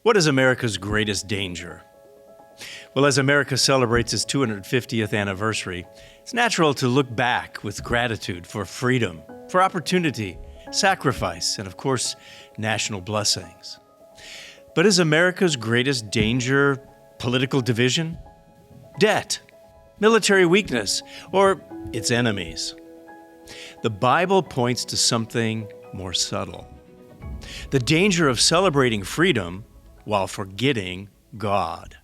What is America's greatest danger? Well, as America celebrates its 250th anniversary, it's natural to look back with gratitude for freedom, for opportunity, sacrifice, and of course, national blessings. But is America's greatest danger political division, debt, military weakness, or its enemies? The Bible points to something more subtle. The danger of celebrating freedom while forgetting God.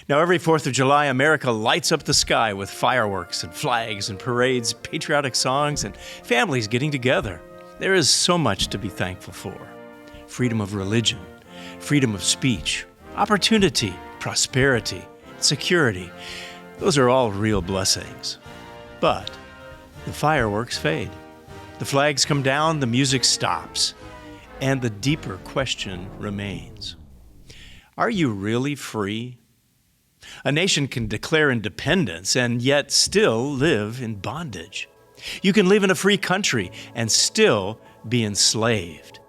Now, every 4th of July, America lights up the sky with fireworks and flags and parades, patriotic songs, and families getting together. There is so much to be thankful for. Freedom of religion, freedom of speech, opportunity, prosperity, security. Those are all real blessings. But the fireworks fade. The flags come down, the music stops, and the deeper question remains. Are you really free? A nation can declare independence and yet still live in bondage. You can live in a free country and still be enslaved.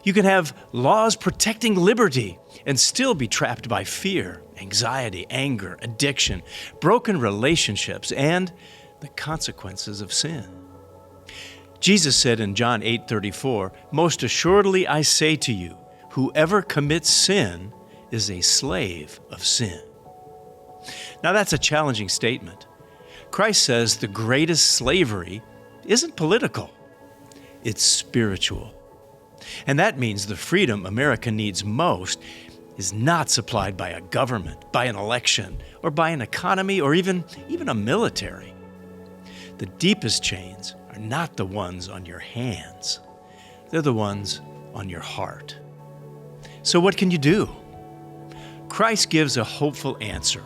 You can have laws protecting liberty and still be trapped by fear, anxiety, anger, addiction, broken relationships, and the consequences of sin. Jesus said in John 8:34, "Most assuredly I say to you, whoever commits sin is a slave of sin." Now that's a challenging statement. Christ says the greatest slavery isn't political, it's spiritual. And that means the freedom America needs most is not supplied by a government, by an election, or by an economy, or even a military. The deepest chains are not the ones on your hands. They're the ones on your heart. So what can you do? Christ gives a hopeful answer.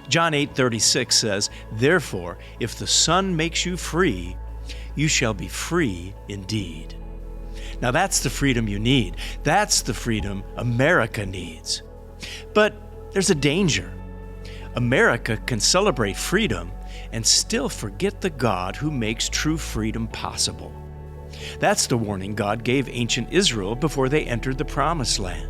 John 8:36 says, "Therefore, if the Son makes you free, you shall be free indeed." Now that's the freedom you need. That's the freedom America needs. But there's a danger. America can celebrate freedom and still forget the God who makes true freedom possible. That's the warning God gave ancient Israel before they entered the Promised Land.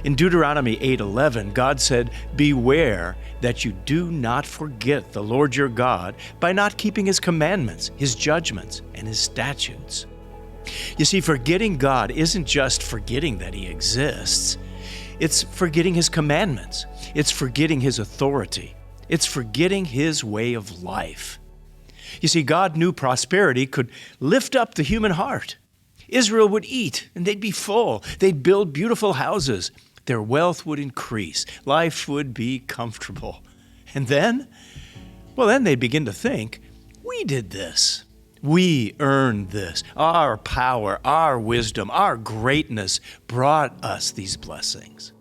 In Deuteronomy 8:11, God said, "Beware that you do not forget the Lord your God by not keeping His commandments, His judgments, and His statutes." You see, forgetting God isn't just forgetting that He exists. It's forgetting His commandments. It's forgetting His authority. It's forgetting His way of life. You see, God knew prosperity could lift up the human heart. Israel would eat, and they'd be full. They'd build beautiful houses. Their wealth would increase. Life would be comfortable. And then they'd begin to think, we did this. We earned this. Our power, our wisdom, our greatness brought us these blessings.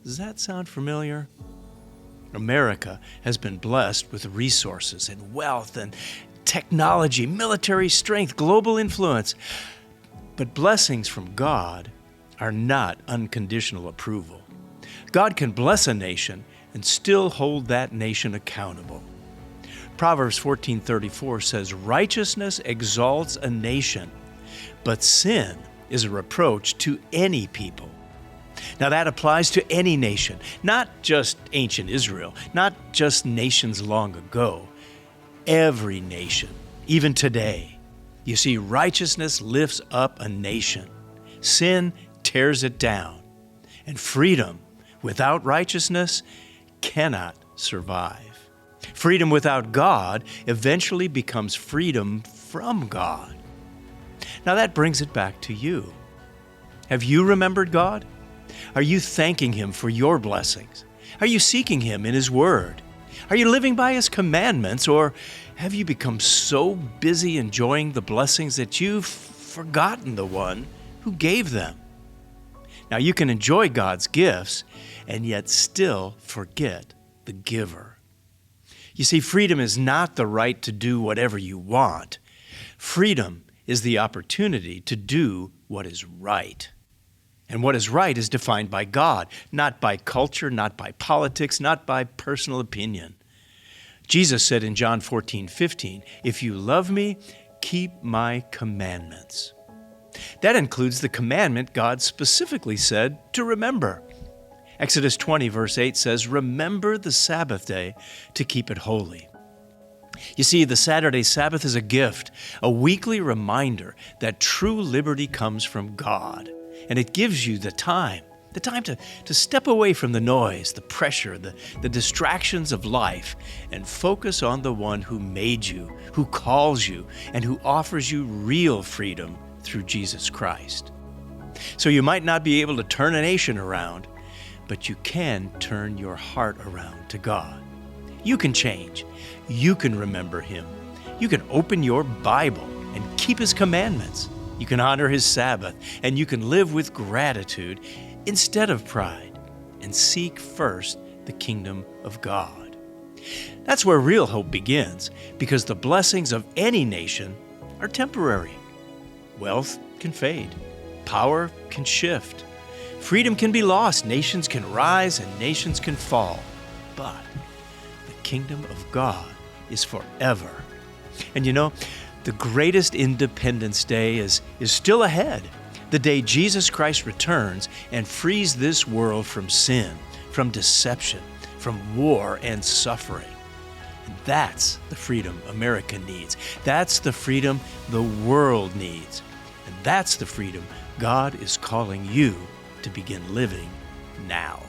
Does that sound familiar? America has been blessed with resources and wealth and technology, military strength, global influence. But blessings from God are not unconditional approval. God can bless a nation and still hold that nation accountable. Proverbs 14:34 says, "Righteousness exalts a nation, but sin is a reproach to any people." Now that applies to any nation, not just ancient Israel, not just nations long ago. Every nation, even today. You see, righteousness lifts up a nation. Sin tears it down. And freedom without righteousness cannot survive. Freedom without God eventually becomes freedom from God. Now that brings it back to you. Have you remembered God? Are you thanking Him for your blessings? Are you seeking Him in His Word? Are you living by His commandments, or have you become so busy enjoying the blessings that you've forgotten the one who gave them? Now, you can enjoy God's gifts and yet still forget the giver. You see, freedom is not the right to do whatever you want. Freedom is the opportunity to do what is right. And what is right is defined by God, not by culture, not by politics, not by personal opinion. Jesus said in John 14:15, "If you love me, keep my commandments." That includes the commandment God specifically said to remember. Exodus 20, verse 8 says, "Remember the Sabbath day to keep it holy." You see, the Saturday Sabbath is a gift, a weekly reminder that true liberty comes from God. And it gives you the time to step away from the noise, the pressure, the distractions of life, and focus on the one who made you, who calls you, and who offers you real freedom through Jesus Christ. So you might not be able to turn a nation around, but you can turn your heart around to God. You can change. You can remember Him. You can open your Bible and keep His commandments. You can honor His Sabbath, and you can live with gratitude instead of pride, and seek first the kingdom of God. That's where real hope begins, because the blessings of any nation are temporary. Wealth can fade. Power can shift. Freedom can be lost. Nations can rise and nations can fall. But the kingdom of God is forever. And you know, the greatest Independence Day is still ahead. The day Jesus Christ returns and frees this world from sin, from deception, from war and suffering. And that's the freedom America needs. That's the freedom the world needs. And that's the freedom God is calling you to begin living now.